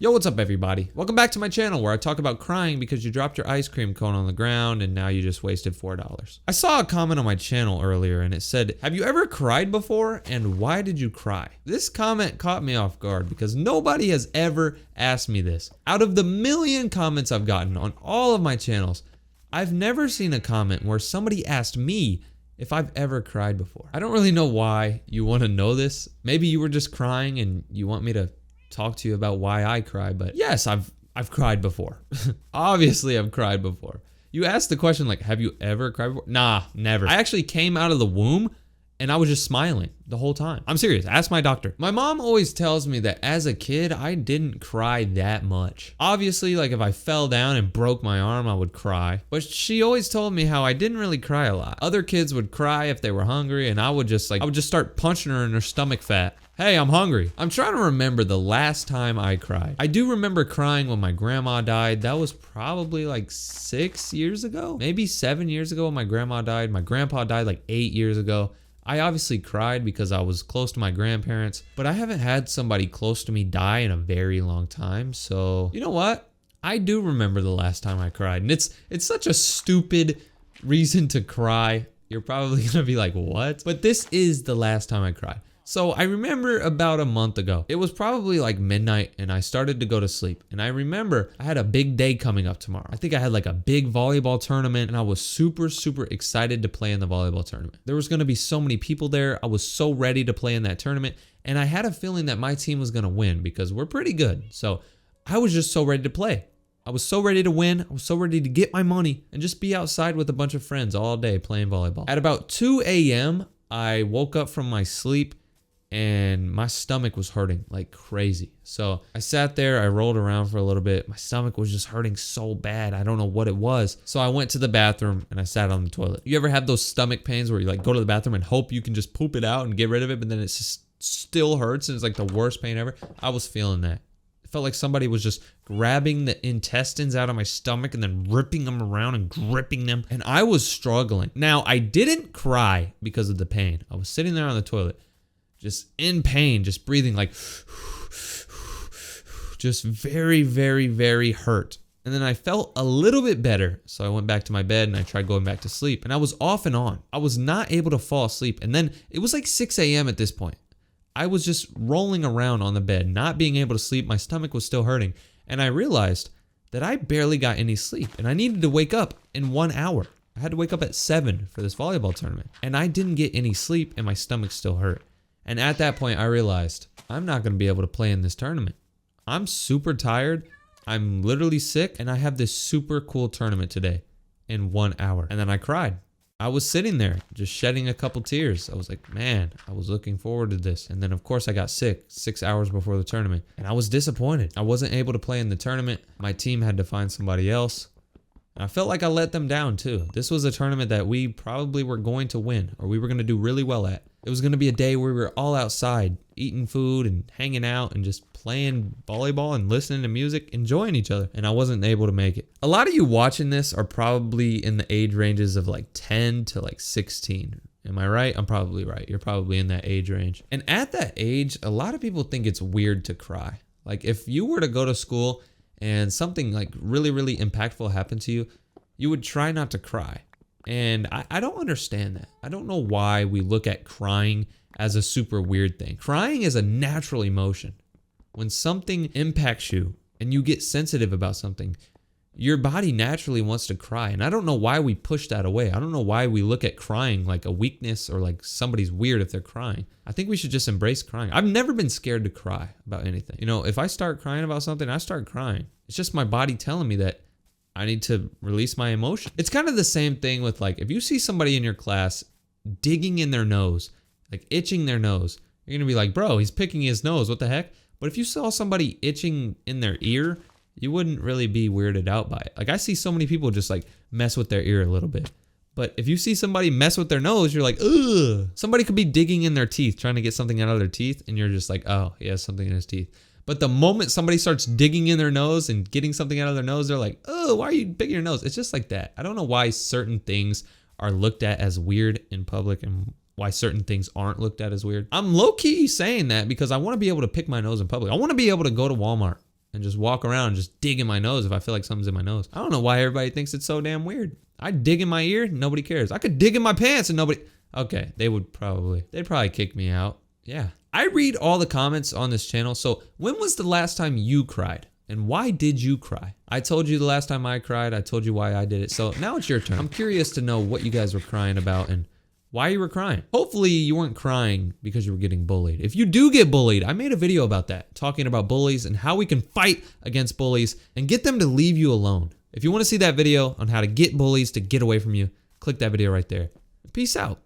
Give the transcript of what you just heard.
Yo, what's up everybody? Welcome back to my channel where I talk about crying because you dropped your ice cream cone on the ground and now you just wasted $4. I saw a comment on my channel earlier and it said, have you ever cried before and why did you cry? This comment caught me off guard because nobody has ever asked me this. Out of the million comments I've gotten on all of my channels, I've never seen a comment where somebody asked me if I've ever cried before. I don't really know why you want to know this. Maybe you were just crying and you want me to talk to you about why I cry, but yes, I've cried before. Obviously, I've cried before. You asked the question like, have you ever cried before? Nah, never. I actually came out of the womb and I was just smiling the whole time. I'm serious, ask my doctor. My mom always tells me that as a kid, I didn't cry that much. Obviously, like if I fell down and broke my arm, I would cry. But she always told me how I didn't really cry a lot. Other kids would cry if they were hungry and I would just start punching her in her stomach fat. Hey, I'm hungry. I'm trying to remember the last time I cried. I do remember crying when my grandma died. That was probably like 6 years ago, maybe 7 years ago when my grandma died. My grandpa died like 8 years ago. I obviously cried because I was close to my grandparents, but I haven't had somebody close to me die in a very long time. So, you know what? I do remember the last time I cried. And it's such a stupid reason to cry. You're probably gonna be like, what? But this is the last time I cried. So I remember about a month ago, it was probably like midnight and I started to go to sleep. And I remember I had a big day coming up tomorrow. I think I had like a big volleyball tournament and I was super excited to play in the volleyball tournament. There was gonna be so many people there. I was so ready to play in that tournament. And I had a feeling that my team was gonna win because we're pretty good. So I was just so ready to play. I was so ready to win. I was so ready to get my money and just be outside with a bunch of friends all day playing volleyball. At about 2 a.m., I woke up from my sleep and my stomach was hurting like crazy. So I sat there, I rolled around for a little bit. My stomach was just hurting so bad. I don't know what it was. So I went to the bathroom and I sat on the toilet. You ever have those stomach pains where you like go to the bathroom and hope you can just poop it out and get rid of it, but then it just still hurts and it's like the worst pain ever? I was feeling that. It felt like somebody was just grabbing the intestines out of my stomach and then ripping them around and gripping them. And I was struggling. Now, I didn't cry because of the pain. I was sitting there on the toilet, just in pain, just breathing like, just very hurt. And then I felt a little bit better. So I went back to my bed and I tried going back to sleep. And I was off and on. I was not able to fall asleep. And then it was like 6 a.m. at this point. I was just rolling around on the bed, not being able to sleep. My stomach was still hurting. And I realized that I barely got any sleep. And I needed to wake up in 1 hour. I had to wake up at 7 for this volleyball tournament. And I didn't get any sleep and my stomach still hurt. And at that point, I realized I'm not going to be able to play in this tournament. I'm super tired. I'm literally sick. And I have this super cool tournament today in 1 hour. And then I cried. I was sitting there just shedding a couple tears. I was like, man, I was looking forward to this. And then, of course, I got sick 6 hours before the tournament. And I was disappointed. I wasn't able to play in the tournament. My team had to find somebody else. And I felt like I let them down too. This was a tournament that we probably were going to win or we were going to do really well at. It was going to be a day where we were all outside eating food and hanging out and just playing volleyball and listening to music, enjoying each other. And I wasn't able to make it. A lot of you watching this are probably in the age ranges of like 10 to like 16. Am I right? I'm probably right. You're probably in that age range. And at that age, a lot of people think it's weird to cry. Like if you were to go to school and something like really impactful happened to you, you would try not to cry. And I don't understand that. I don't know why we look at crying as a super weird thing. Crying is a natural emotion. When something impacts you and you get sensitive about something, your body naturally wants to cry. And I don't know why we push that away. I don't know why we look at crying like a weakness or like somebody's weird if they're crying. I think we should just embrace crying. I've never been scared to cry about anything. You know, if I start crying about something, I start crying. It's just my body telling me that I need to release my emotion. It's kind of the same thing with like, if you see somebody in your class digging in their nose, like itching their nose, you're gonna be like, bro, he's picking his nose, what the heck? But if you saw somebody itching in their ear, you wouldn't really be weirded out by it. Like I see so many people just like mess with their ear a little bit. But if you see somebody mess with their nose, you're like, ugh. Somebody could be digging in their teeth, trying to get something out of their teeth, and you're just like, oh, he has something in his teeth. But the moment somebody starts digging in their nose and getting something out of their nose, they're like, oh, why are you picking your nose? It's just like that. I don't know why certain things are looked at as weird in public and why certain things aren't looked at as weird. I'm low-key saying that because I want to be able to pick my nose in public. I want to be able to go to Walmart and just walk around and just dig in my nose if I feel like something's in my nose. I don't know why everybody thinks it's so damn weird. I dig in my ear, nobody cares. I could dig in my pants and nobody... Okay, they'd probably kick me out. Yeah. I read all the comments on this channel, so when was the last time you cried? And why did you cry? I told you the last time I cried, I told you why I did it, so now it's your turn. I'm curious to know what you guys were crying about and why you were crying. Hopefully you weren't crying because you were getting bullied. If you do get bullied, I made a video about that, talking about bullies and how we can fight against bullies and get them to leave you alone. If you want to see that video on how to get bullies to get away from you, click that video right there. Peace out.